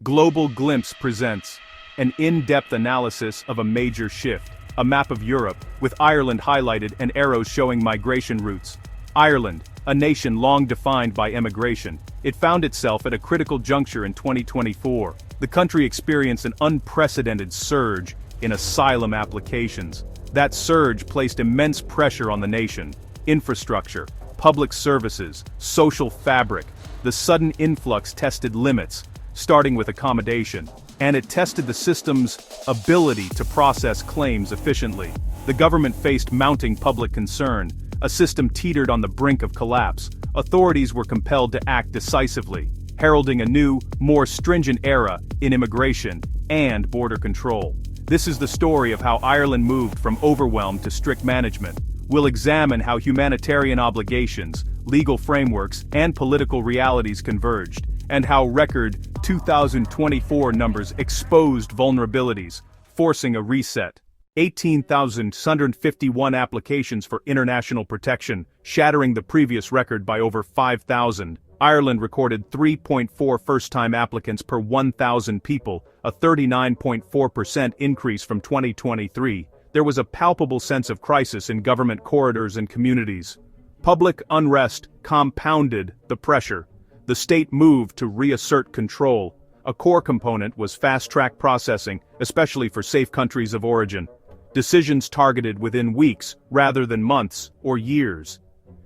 Global Glimpse presents an in-depth analysis of a major shift, a map of Europe, with Ireland highlighted and arrows showing migration routes. Ireland, a nation long defined by emigration, it found itself at a critical juncture in 2024. The country experienced an unprecedented surge in asylum applications. That surge placed immense pressure on the nation. Infrastructure, public services, social fabric. The sudden influx tested limits, starting with accommodation, and it tested the system's ability to process claims efficiently. The government faced mounting public concern. A system teetered on the brink of collapse. Authorities were compelled to act decisively, heralding a new, more stringent era in immigration and border control. This is the story of how Ireland moved from overwhelm to strict management. We'll examine how humanitarian obligations, legal frameworks, and political realities converged, and how record 2024 numbers exposed vulnerabilities, forcing a reset. 18,651 applications for international protection, shattering the previous record by over 5,000. Ireland recorded 3.4 first-time applicants per 1,000 people, a 39.4% increase from 2023. There was a palpable sense of crisis in government corridors and communities. Public unrest compounded the pressure. The state moved to reassert control. A core component was fast-track processing, especially for safe countries of origin. Decisions targeted within weeks rather than months or years.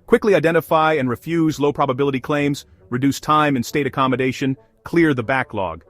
Quickly identify and refuse low-probability claims, reduce time in state accommodation, clear the backlog.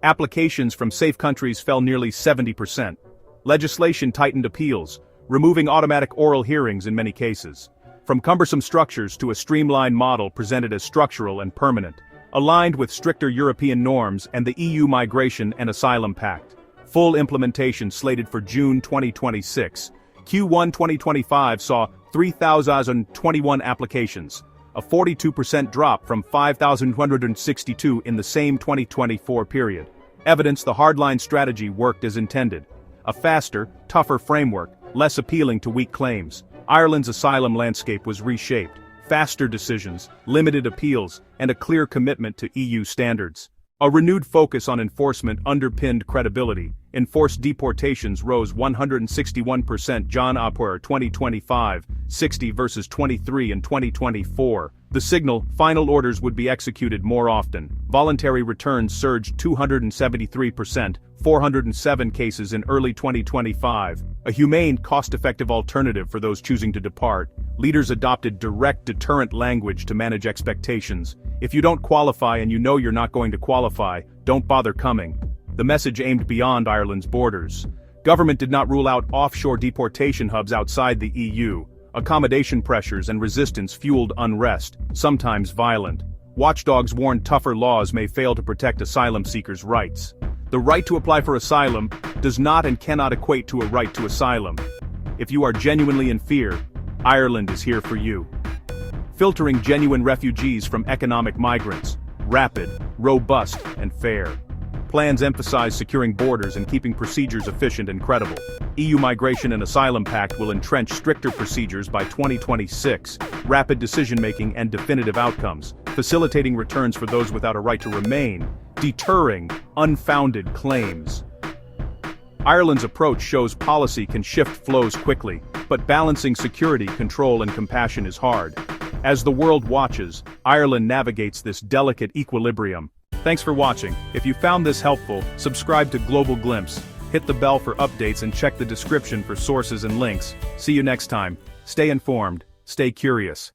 Applications from safe countries fell nearly 70%. Legislation tightened appeals, removing automatic oral hearings in many cases. From cumbersome structures to a streamlined model presented as structural and permanent, aligned with stricter European norms and the EU Migration and Asylum Pact. Full implementation slated for June 2026. Q1 2025 saw 3,021 applications, a 42% drop from 5,262 in the same 2024 period. Evidence the hardline strategy worked as intended. A faster, tougher framework, less appealing to weak claims. Ireland's asylum landscape was reshaped. Faster decisions, limited appeals, and a clear commitment to EU standards. A renewed focus on enforcement underpinned credibility. Enforced deportations rose 161%. John Opwer 2025, 60 versus 23 in 2024. The signal, final orders would be executed more often. Voluntary returns surged 273%, 407 cases in early 2025. A humane, cost-effective alternative for those choosing to depart. Leaders adopted direct deterrent language to manage expectations. If you don't qualify and you know you're not going to qualify, don't bother coming. The message aimed beyond Ireland's borders. Government did not rule out offshore deportation hubs outside the EU. Accommodation pressures and resistance fueled unrest, sometimes violent. Watchdogs warned tougher laws may fail to protect asylum seekers' rights. The right to apply for asylum does not and cannot equate to a right to asylum. If you are genuinely in fear, Ireland is here for you. Filtering genuine refugees from economic migrants. Rapid, robust, and fair. Plans emphasize securing borders and keeping procedures efficient and credible. EU Migration and Asylum Pact will entrench stricter procedures by 2026, rapid decision-making and definitive outcomes, facilitating returns for those without a right to remain, deterring unfounded claims. Ireland's approach shows policy can shift flows quickly, but balancing security, control, and compassion is hard. As the world watches, Ireland navigates this delicate equilibrium. Thanks for watching. If you found this helpful, subscribe to Global Glimpse, hit the bell for updates and check the description for sources and links. See you next time. Stay informed, stay curious.